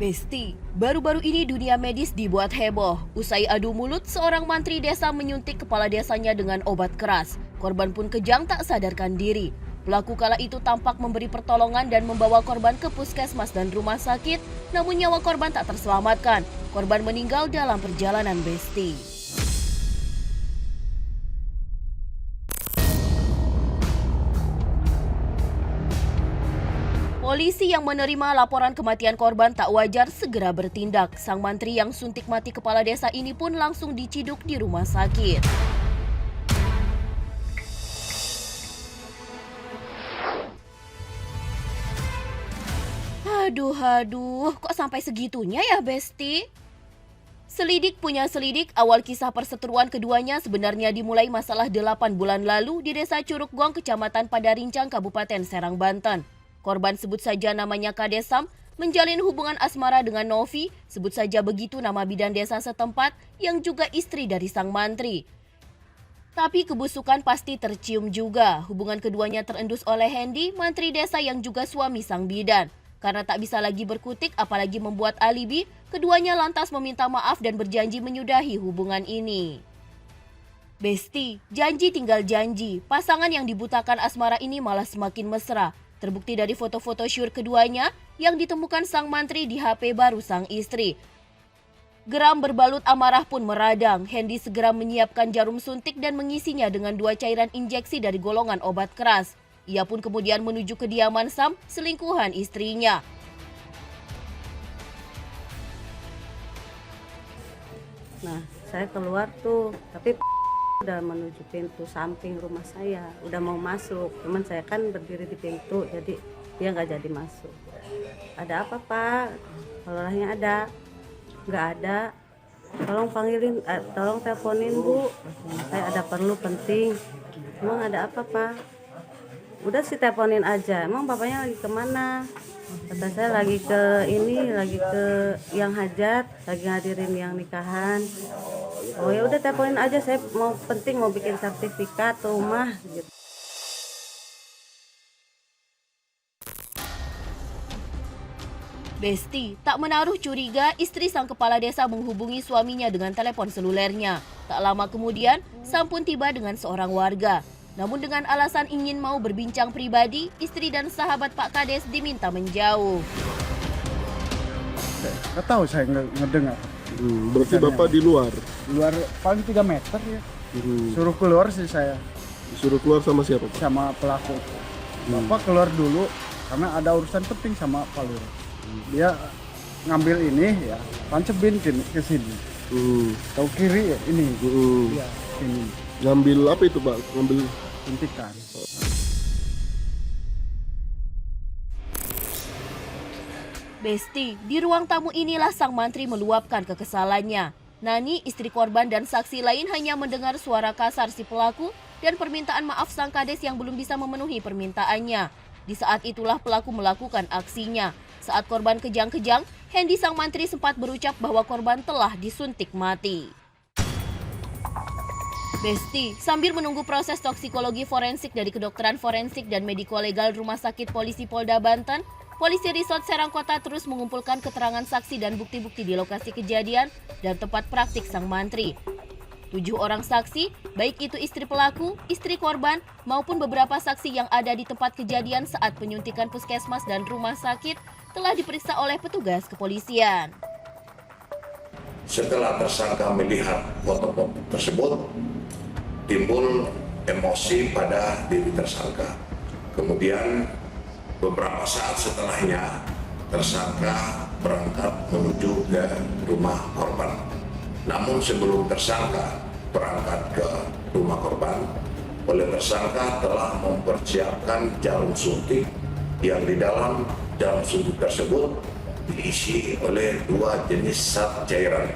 Besti, baru-baru ini dunia medis dibuat heboh. Usai adu mulut, seorang mantri desa menyuntik kepala desanya dengan obat keras. Korban pun kejang tak sadarkan diri. Pelaku kala itu tampak memberi pertolongan dan membawa korban ke puskesmas dan rumah sakit, namun nyawa korban tak terselamatkan. Korban meninggal dalam perjalanan Besti. Polisi yang menerima laporan kematian korban tak wajar segera bertindak. Sang mantri yang suntik mati kepala desa ini pun langsung diciduk di rumah sakit. Aduh, kok sampai segitunya ya, Besti? Selidik punya selidik, awal kisah perseteruan keduanya sebenarnya dimulai masalah 8 bulan lalu di desa Curug Gong, Kecamatan Padarincang, Kabupaten Serang, Banten. Korban sebut saja namanya Kades Sam, menjalin hubungan asmara dengan Novi, sebut saja begitu nama bidan desa setempat yang juga istri dari sang mantri. Tapi kebusukan pasti tercium juga. Hubungan keduanya terendus oleh Hendy, mantri desa yang juga suami sang bidan. Karena tak bisa lagi berkutik apalagi membuat alibi, keduanya lantas meminta maaf dan berjanji menyudahi hubungan ini. Besti, janji tinggal janji. Pasangan yang dibutakan asmara ini malah semakin mesra. Terbukti dari foto-foto syur keduanya yang ditemukan sang mantri di HP baru sang istri. Geram berbalut amarah pun meradang. Hendy segera menyiapkan jarum suntik dan mengisinya dengan 2 cairan injeksi dari golongan obat keras. Ia pun kemudian menuju kediaman Sam, selingkuhan istrinya. Nah, saya keluar tuh, tapi udah menuju pintu samping rumah saya, udah mau masuk, cuman saya kan berdiri di pintu, jadi dia nggak jadi masuk. Ada apa Pak? Kalorahnya ada, nggak ada. Tolong panggilin, tolong teleponin Bu, saya ada perlu penting. Emang ada apa Pak? Udah sih teleponin aja. Emang bapaknya lagi kemana? Kata saya lagi ke ini, lagi ke yang hajat, lagi ngadirin yang nikahan. Oh ya udah teleponin aja, saya mau penting mau bikin sertifikat rumah gitu. Besti, tak menaruh curiga, istri sang kepala desa menghubungi suaminya dengan telepon selulernya. Tak lama kemudian, Sam pun tiba dengan seorang warga. Namun dengan alasan ingin mau berbincang pribadi, istri dan sahabat Pak Kades diminta menjauh. Nggak tahu, saya ngedengar. Berarti Bapak di luar? Luar paling 3 meter ya. Suruh keluar sih saya. Disuruh keluar sama siapa Pak? Sama pelaku. Bapak keluar dulu karena ada urusan penting sama Pak Lurah. Dia ngambil ini ya, pancebin ke sini. Tahu kiri ya ini. Iya, ini. Ngambil apa itu Pak? Ngambil suntikan. Besti, di ruang tamu inilah sang mantri meluapkan kekesalannya. Nani, istri korban dan saksi lain hanya mendengar suara kasar si pelaku dan permintaan maaf sang kades yang belum bisa memenuhi permintaannya. Di saat itulah pelaku melakukan aksinya. Saat korban kejang-kejang, Hendy sang mantri sempat berucap bahwa korban telah disuntik mati. Besti, sambil menunggu proses toksikologi forensik dari kedokteran forensik dan mediko-legal Rumah Sakit Polisi Polda Banten, Polisi Resort Serang Kota terus mengumpulkan keterangan saksi dan bukti-bukti di lokasi kejadian dan tempat praktik sang mantri. 7 orang saksi, baik itu istri pelaku, istri korban, maupun beberapa saksi yang ada di tempat kejadian saat penyuntikan puskesmas dan rumah sakit telah diperiksa oleh petugas kepolisian. Setelah tersangka melihat foto-foto tersebut, timbul emosi pada diri tersangka. Kemudian beberapa saat setelahnya tersangka berangkat menuju ke rumah korban. Namun sebelum tersangka berangkat ke rumah korban, oleh tersangka telah mempersiapkan jarum suntik yang di dalam jarum suntik tersebut diisi oleh 2 jenis zat cairan.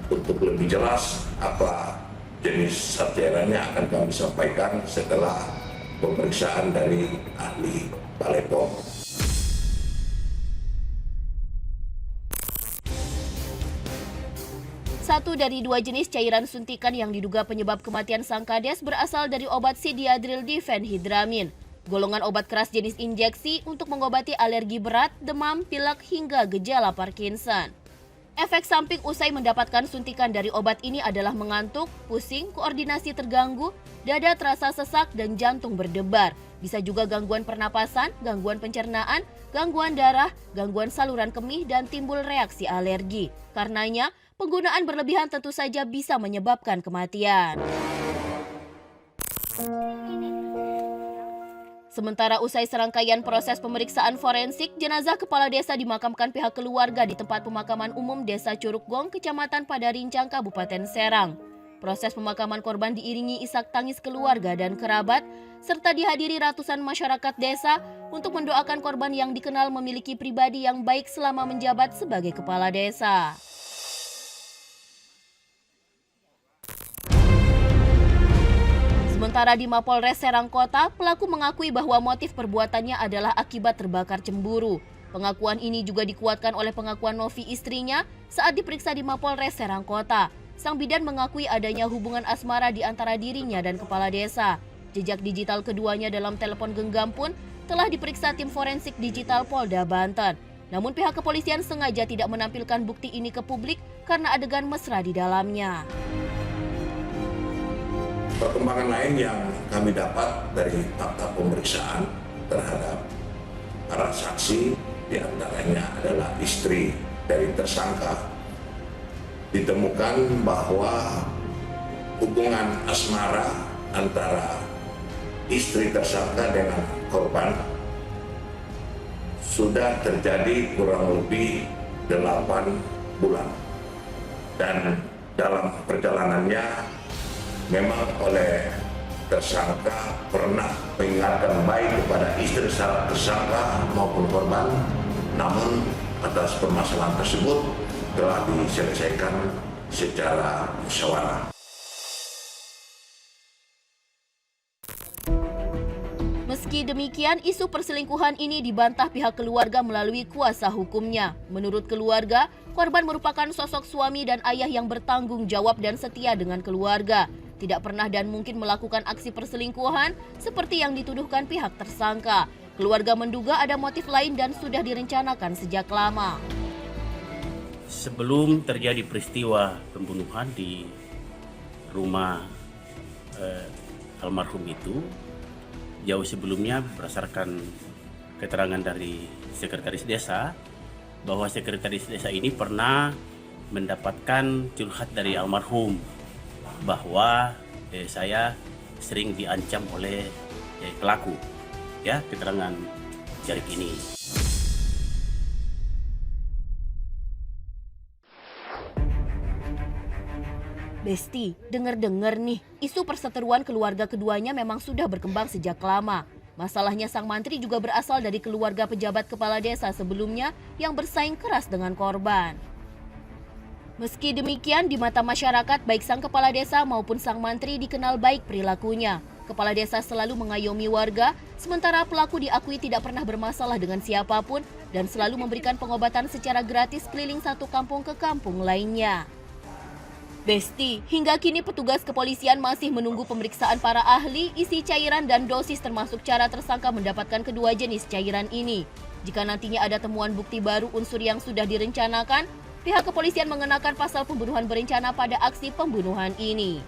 Untuk lebih jelas apa jenis zat cairannya akan kami sampaikan setelah pemeriksaan dari ahli Balai POM. Satu dari 2 jenis cairan suntikan yang diduga penyebab kematian sang kades berasal dari obat sidiadril difenhidramin. golongan obat keras jenis injeksi untuk mengobati alergi berat, demam, pilek, hingga gejala Parkinson. Efek samping usai mendapatkan suntikan dari obat ini adalah mengantuk, pusing, koordinasi terganggu, dada terasa sesak, dan jantung berdebar. Bisa juga gangguan pernapasan, gangguan pencernaan, gangguan darah, gangguan saluran kemih, dan timbul reaksi alergi. Karenanya, penggunaan berlebihan tentu saja bisa menyebabkan kematian. Sementara usai serangkaian proses pemeriksaan forensik, jenazah kepala desa dimakamkan pihak keluarga di tempat pemakaman umum Desa Curug Gong, Kecamatan Padarincang, Kabupaten Serang. Proses pemakaman korban diiringi isak tangis keluarga dan kerabat, serta dihadiri ratusan masyarakat desa untuk mendoakan korban yang dikenal memiliki pribadi yang baik selama menjabat sebagai kepala desa. Sementara di Mapolres Serang Kota, pelaku mengakui bahwa motif perbuatannya adalah akibat terbakar cemburu. Pengakuan ini juga dikuatkan oleh pengakuan Novi, istrinya, saat diperiksa di Mapolres Serang Kota. Sang bidan mengakui adanya hubungan asmara di antara dirinya dan kepala desa. Jejak digital keduanya dalam telepon genggam pun telah diperiksa tim forensik digital Polda Banten. Namun pihak kepolisian sengaja tidak menampilkan bukti ini ke publik karena adegan mesra di dalamnya. Perkembangan lain yang kami dapat dari fakta pemeriksaan terhadap para saksi, diantaranya adalah istri dari tersangka, ditemukan bahwa hubungan asmara antara istri tersangka dengan korban sudah terjadi kurang lebih 8 bulan. Dan dalam perjalanannya memang oleh tersangka pernah mengingatkan baik kepada istri tersangka maupun korban, namun atas permasalahan tersebut telah diselesaikan secara musyawarah. Meski demikian, isu perselingkuhan ini dibantah pihak keluarga melalui kuasa hukumnya. Menurut keluarga, korban merupakan sosok suami dan ayah yang bertanggung jawab dan setia dengan keluarga. Tidak pernah dan mungkin melakukan aksi perselingkuhan seperti yang dituduhkan pihak tersangka. Keluarga menduga ada motif lain dan sudah direncanakan sejak lama. Sebelum terjadi peristiwa pembunuhan di rumah almarhum itu, jauh sebelumnya berdasarkan keterangan dari sekretaris desa, bahwa sekretaris desa ini pernah mendapatkan curhat dari almarhum bahwa saya sering diancam oleh pelaku, ya, keterangan Jarib ini. Besti, dengar-dengar nih, isu perseteruan keluarga keduanya memang sudah berkembang sejak lama. Masalahnya sang mantri juga berasal dari keluarga pejabat kepala desa sebelumnya yang bersaing keras dengan korban. Meski demikian, di mata masyarakat, baik sang kepala desa maupun sang mantri dikenal baik perilakunya. Kepala desa selalu mengayomi warga, sementara pelaku diakui tidak pernah bermasalah dengan siapapun dan selalu memberikan pengobatan secara gratis keliling satu kampung ke kampung lainnya. Besti, hingga kini petugas kepolisian masih menunggu pemeriksaan para ahli, isi cairan dan dosis termasuk cara tersangka mendapatkan kedua jenis cairan ini. Jika nantinya ada temuan bukti baru unsur yang sudah direncanakan, pihak kepolisian mengenakan pasal pembunuhan berencana pada aksi pembunuhan ini.